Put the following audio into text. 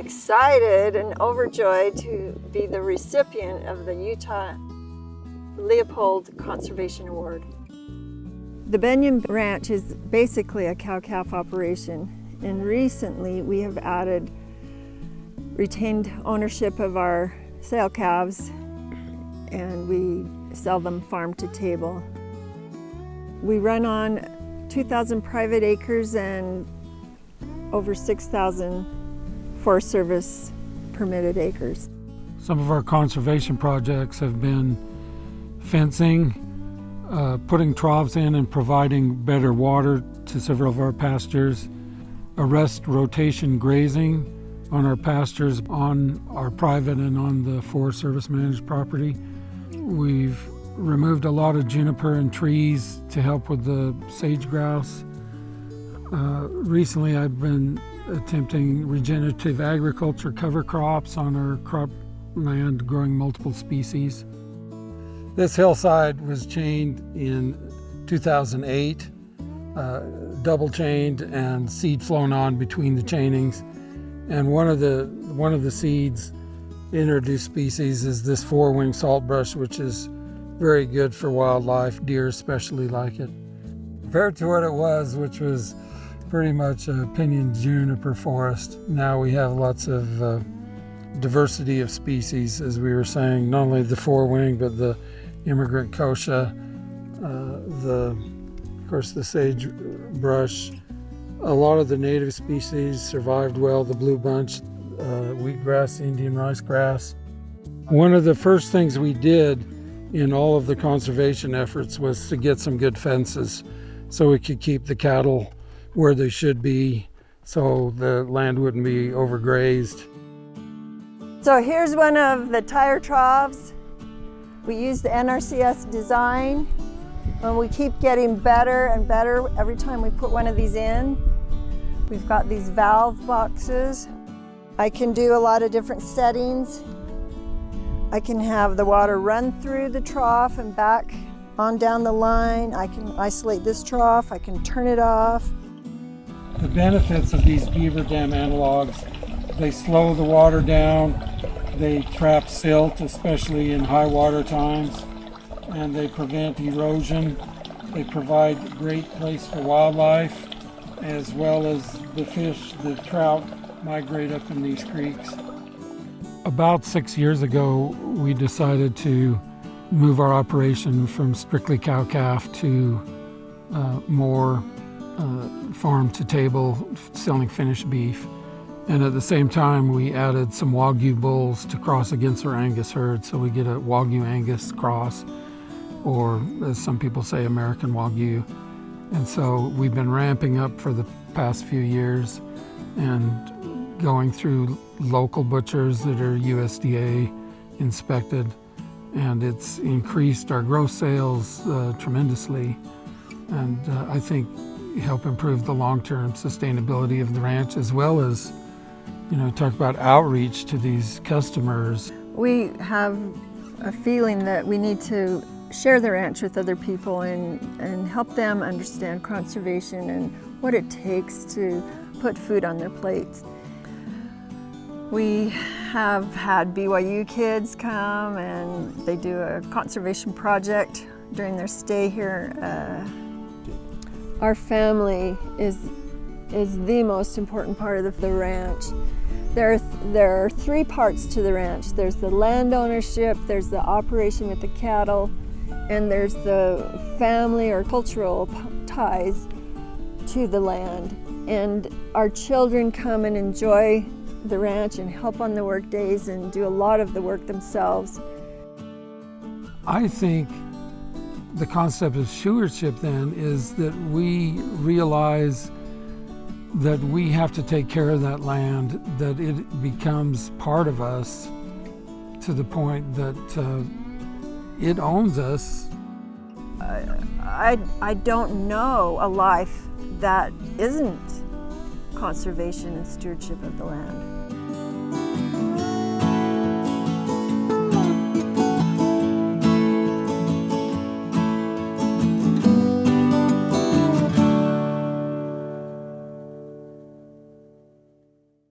excited and overjoyed to be the recipient of the Utah Leopold Conservation Award. The Bennion Ranch is basically a cow-calf operation, and recently we have added retained ownership of our sale calves, and we sell them farm to table. We run on 2,000 private acres and over 6,000 Forest Service permitted acres. Some of our conservation projects have been fencing, putting troughs in and providing better water to several of our pastures, arrest rotation grazing on our pastures, on our private and on the Forest Service managed property. We've removed a lot of juniper and trees to help with the sage grouse. Recently I've been attempting regenerative agriculture, cover crops on our crop land, growing multiple species. This hillside was chained in 2008, double chained and seed flown on between the chainings. And one of the seeds introduced species is this four-winged saltbush, which is very good for wildlife. Deer especially like it. Compared to what it was, which was pretty much a Pinyon-juniper forest, now we have lots of diversity of species, as we were saying, not only the four-wing, but the immigrant kochia, of course the sagebrush. A lot of the native species survived well, the blue bunch, wheatgrass, Indian rice grass. One of the first things we did in all of the conservation efforts was to get some good fences so we could keep the cattle where they should be, so the land wouldn't be overgrazed. So here's one of the tire troughs. We use the NRCS design, and we keep getting better and better every time we put one of these in. We've got these valve boxes. I can do a lot of different settings. I can have the water run through the trough and back on down the line. I can isolate this trough. I can turn it off. The benefits of these beaver dam analogs: they slow the water down, they trap silt, especially in high water times, and they prevent erosion. They provide a great place for wildlife, as well as the fish, the trout, migrate up in these creeks. About 6 years ago, we decided to move our operation from strictly cow-calf to more farm to table, selling finished beef. And at the same time, we added some Wagyu bulls to cross against our Angus herd, so we get a Wagyu Angus cross, or as some people say, American Wagyu. And so we've been ramping up for the past few years and going through local butchers that are USDA inspected, and it's increased our gross sales tremendously, and I think help improve the long-term sustainability of the ranch, as well as, talk about outreach to these customers. We have a feeling that we need to share the ranch with other people and help them understand conservation and what it takes to put food on their plates. We have had BYU kids come, and they do a conservation project during their stay here. Our family is the most important part of the ranch. There are three parts to the ranch. There's the land ownership, there's the operation with the cattle, and there's the family or cultural ties to the land. And our children come and enjoy the ranch and help on the work days and do a lot of the work themselves. I think the concept of stewardship then is that we realize that we have to take care of that land, that it becomes part of us to the point that it owns us. I don't know a life that isn't conservation and stewardship of the land.